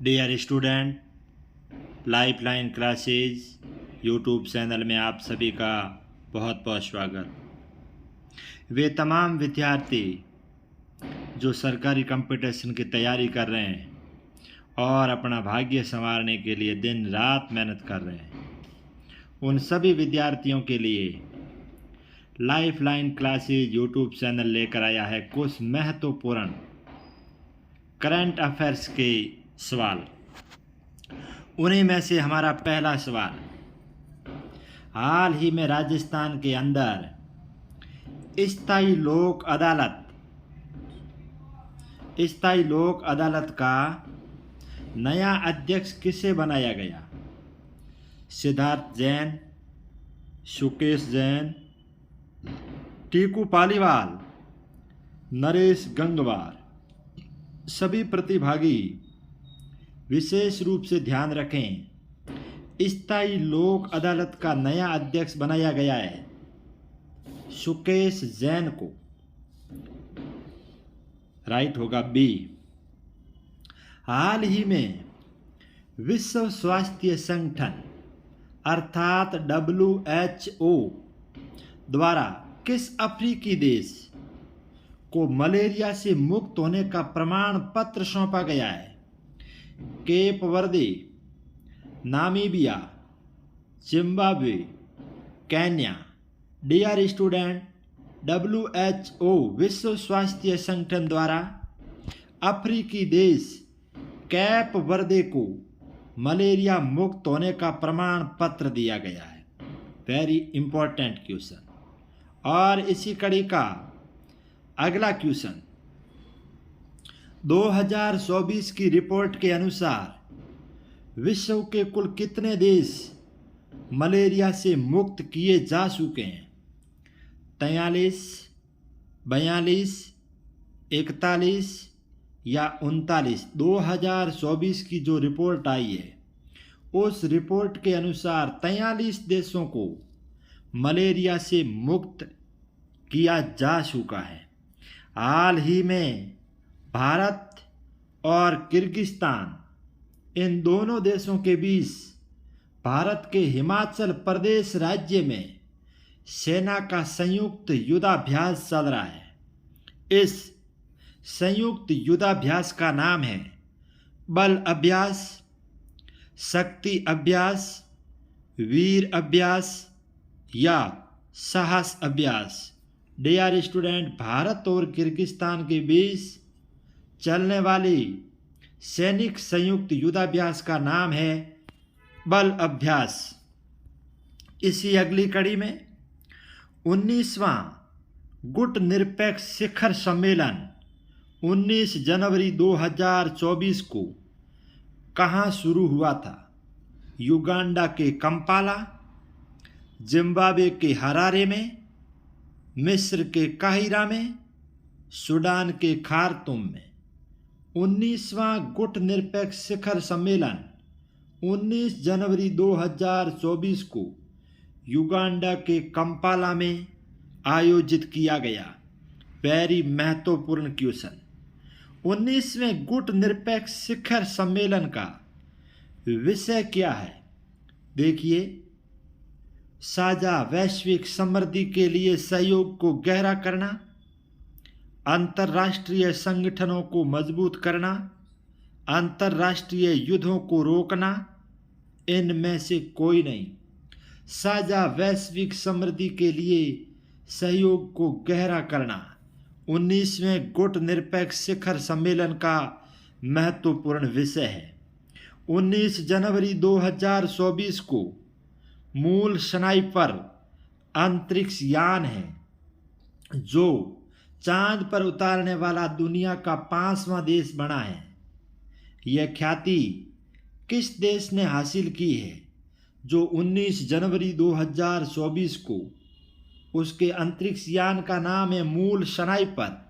Dear student, lifeline classes YouTube channel में आप सभी का बहुत बहुत स्वागत। वे तमाम विद्यार्थी जो सरकारी कंपटीशन की तैयारी कर रहे हैं और अपना भाग्य संवारने के लिए दिन रात मेहनत कर रहे हैं, उन सभी विद्यार्थियों के लिए लाइफलाइन क्लासेस यूट्यूब चैनल लेकर आया है कुछ महत्वपूर्ण करंट अफेयर्स के सवाल। उन्हीं में से हमारा पहला सवाल, हाल ही में राजस्थान के अंदर स्थायी लोक अदालत का नया अध्यक्ष किसे बनाया गया? सिद्धार्थ जैन, सुकेश जैन, टीकू पालीवाल, नरेश गंगवार। सभी प्रतिभागी विशेष रूप से ध्यान रखें, स्थायी लोक अदालत का नया अध्यक्ष बनाया गया है सुकेश जैन को। राइट होगा बी। हाल ही में विश्व स्वास्थ्य संगठन अर्थात WHO द्वारा किस अफ्रीकी देश को मलेरिया से मुक्त होने का प्रमाण पत्र सौंपा गया है? Cape Verde, Namibia, Zimbabwe, Kenya. Dear student, WHO विश्व स्वास्थ्य संगठन द्वारा अफ्रीकी देश केप वर्दे को मलेरिया मुक्त होने का प्रमाण पत्र दिया गया है। Very important question. और इसी कड़ी का अगला क्वेश्चन, 2024 की रिपोर्ट के अनुसार विश्व के कुल कितने देश मलेरिया से मुक्त किए जा चुके हैं? 43, 42, 41 या 39? 2024 की जो रिपोर्ट आई है उस रिपोर्ट के अनुसार 43 देशों को मलेरिया से मुक्त किया जा चुका है। हाल ही में भारत और किर्गिस्तान, इन दोनों देशों के बीच भारत के हिमाचल प्रदेश राज्य में सेना का संयुक्त युद्धाभ्यास चल रहा है। इस संयुक्त युद्धाभ्यास का नाम है बल अभ्यास, शक्ति अभ्यास, वीर अभ्यास या साहस अभ्यास। डियर स्टूडेंट, भारत और किर्गिस्तान के बीच चलने वाली सैनिक संयुक्त युद्धाभ्यास का नाम है बल अभ्यास। इसी अगली कड़ी में 19वां गुट निरपेक्ष शिखर सम्मेलन 19 जनवरी 2024 को कहाँ शुरू हुआ था? युगांडा के कंपाला, जिम्बाब्वे के हरारे में, मिस्र के काहिरा में, सूडान के खार्तूम में। 19वां गुट निरपेक्ष शिखर सम्मेलन 19 जनवरी 2024 को युगांडा के कंपाला में आयोजित किया गया। वेरी महत्वपूर्ण क्वेश्चन। 19वें गुट निरपेक्ष शिखर सम्मेलन का विषय क्या है? देखिए, साझा वैश्विक समृद्धि के लिए सहयोग को गहरा करना, अंतर्राष्ट्रीय संगठनों को मजबूत करना, अंतर्राष्ट्रीय युद्धों को रोकना, इनमें से कोई नहीं। साझा वैश्विक समृद्धि के लिए सहयोग को गहरा करना 19वें गुट निरपेक्ष शिखर सम्मेलन का महत्वपूर्ण विषय है। 19 जनवरी 2024 को मूल स्नाइपर अंतरिक्ष यान है जो चांद पर उतारने वाला दुनिया का 5वां देश बना है। यह ख्याति किस देश ने हासिल की है जो 19 जनवरी 2024 को उसके अंतरिक्ष यान का नाम है मूल स्नाइपर,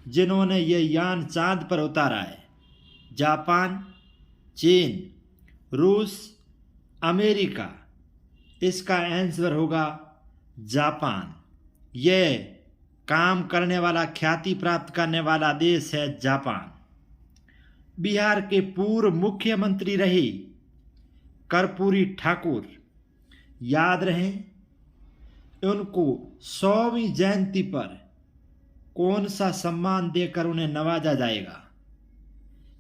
जिन्होंने यह यान चांद पर उतारा है? जापान, चीन, रूस, अमेरिका। इसका आंसर होगा जापान। यह काम करने वाला, ख्याति प्राप्त करने वाला देश है जापान। बिहार के पूर्व मुख्यमंत्री रहे कर्पूरी ठाकुर, याद रहे उनको 100वीं जयंती पर कौन सा सम्मान देकर उन्हें नवाजा जाएगा।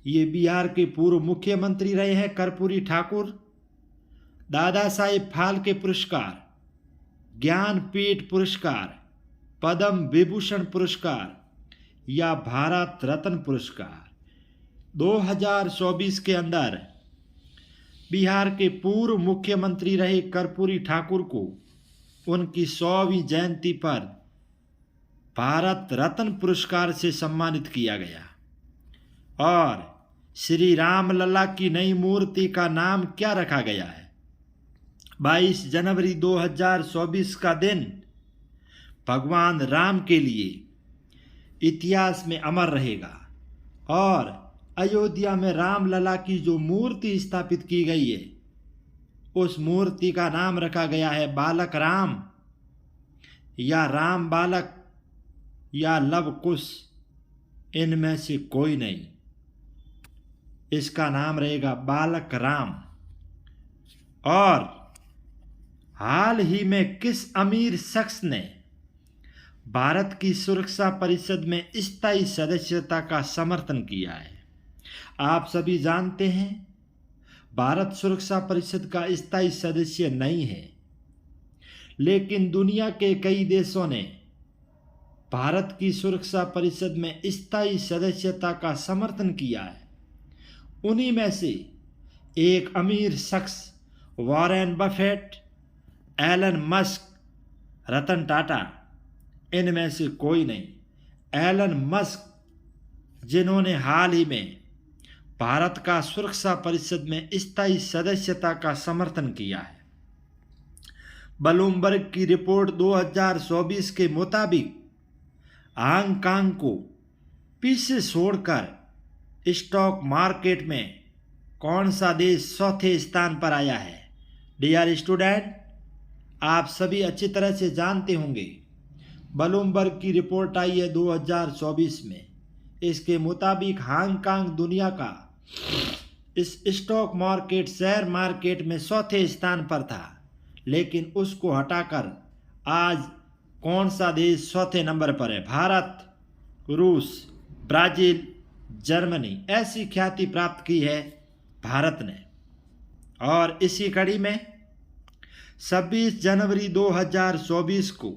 ये बिहार के पूर्व मुख्यमंत्री रहे हैं कर्पूरी ठाकुर। दादा साहेब फाल्के पुरस्कार, ज्ञानपीठ पुरस्कार, पद्म विभूषण पुरस्कार या भारत रत्न पुरस्कार। 2024 के अंदर बिहार के पूर्व मुख्यमंत्री रहे कर्पूरी ठाकुर को उनकी 100वीं जयंती पर भारत रत्न पुरस्कार से सम्मानित किया गया। और श्री राम लला की नई मूर्ति का नाम क्या रखा गया है? 22 जनवरी 2024 का दिन भगवान राम के लिए इतिहास में अमर रहेगा। और अयोध्या में राम लला की जो मूर्ति स्थापित की गई है, उस मूर्ति का नाम रखा गया है बालक राम या राम बालक या लव कुश, इनमें से कोई नहीं। इसका नाम रहेगा बालक राम। और हाल ही में किस अमीर शख्स ने भारत की सुरक्षा परिषद में स्थायी सदस्यता का समर्थन किया है? आप सभी जानते हैं भारत सुरक्षा परिषद का स्थायी सदस्य नहीं है, लेकिन दुनिया के कई देशों ने भारत की सुरक्षा परिषद में स्थायी सदस्यता का समर्थन किया है। उन्हीं में से एक अमीर शख्स Warren Buffett, Elon Musk, Ratan Tata, इनमें से कोई नहीं। एलन मस्क, जिन्होंने हाल ही में भारत का सुरक्षा परिषद में स्थायी सदस्यता का समर्थन किया है। ब्लूमबर्ग की रिपोर्ट 2024 के मुताबिक हांगकांग को पीछे छोड़कर स्टॉक मार्केट में कौन सा देश चौथे स्थान पर आया है? डियर स्टूडेंट, आप सभी अच्छी तरह से जानते होंगे ब्लूमबर्ग की रिपोर्ट आई है 2024 में। इसके मुताबिक हांगकांग दुनिया का इस स्टॉक मार्केट शेयर मार्केट में चौथे स्थान पर था, लेकिन उसको हटाकर आज कौन सा देश चौथे नंबर पर है? भारत, रूस, ब्राजील, जर्मनी, ऐसी ख्याति प्राप्त की है भारत ने। और इसी कड़ी में 26 जनवरी 2024 को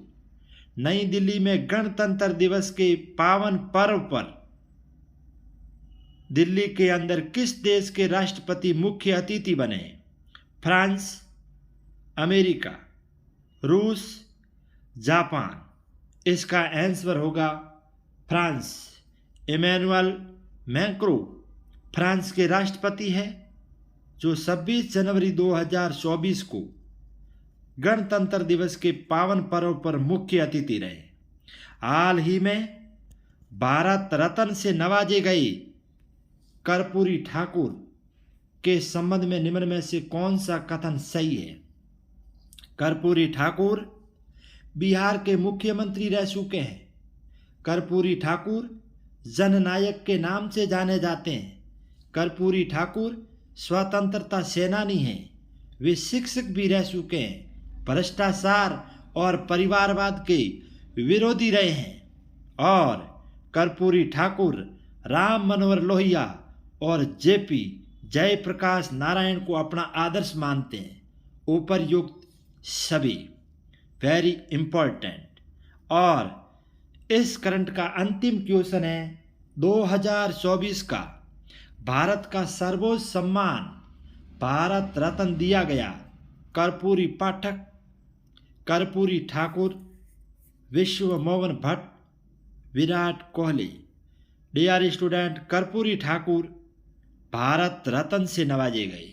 नई दिल्ली में गणतंत्र दिवस के पावन पर्व पर दिल्ली के अंदर किस देश के राष्ट्रपति मुख्य अतिथि बने? फ्रांस, अमेरिका, रूस, जापान। इसका आंसर होगा फ्रांस। इमैनुअल मैक्रो फ्रांस के राष्ट्रपति हैं, जो 26 जनवरी 2024 को गणतंत्र दिवस के पावन पर्व पर मुख्य अतिथि रहे। हाल ही में भारत रत्न से नवाजे गए कर्पूरी ठाकुर के संबंध में निम्न में से कौन सा कथन सही है? कर्पूरी ठाकुर बिहार के मुख्यमंत्री रह चुके हैं। कर्पूरी ठाकुर जननायक के नाम से जाने जाते हैं। कर्पूरी ठाकुर स्वतंत्रता सेनानी हैं। वे शिक्षक भी रह चुके हैं। भ्रष्टाचार और परिवारवाद के विरोधी रहे हैं। और कर्पूरी ठाकुर राम मनोहर लोहिया और जेपी जयप्रकाश नारायण को अपना आदर्श मानते हैं। उपरयुक्त सभी वेरी इंपॉर्टेंट। और इस करंट का अंतिम क्वेश्चन है 2024 का भारत का सर्वोच्च सम्मान भारत रत्न दिया गया कर्पूरी पाठक, कर्पूरी ठाकुर, विश्व मोहन भट्ट, विराट कोहली। डियर स्टूडेंट, कर्पूरी ठाकुर भारत रत्न से नवाजे गए।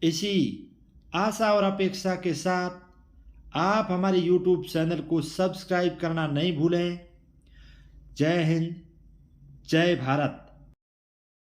इसी आशा और अपेक्षा के साथ आप हमारे YouTube चैनल को सब्सक्राइब करना नहीं भूलें। जय हिंद, जय भारत।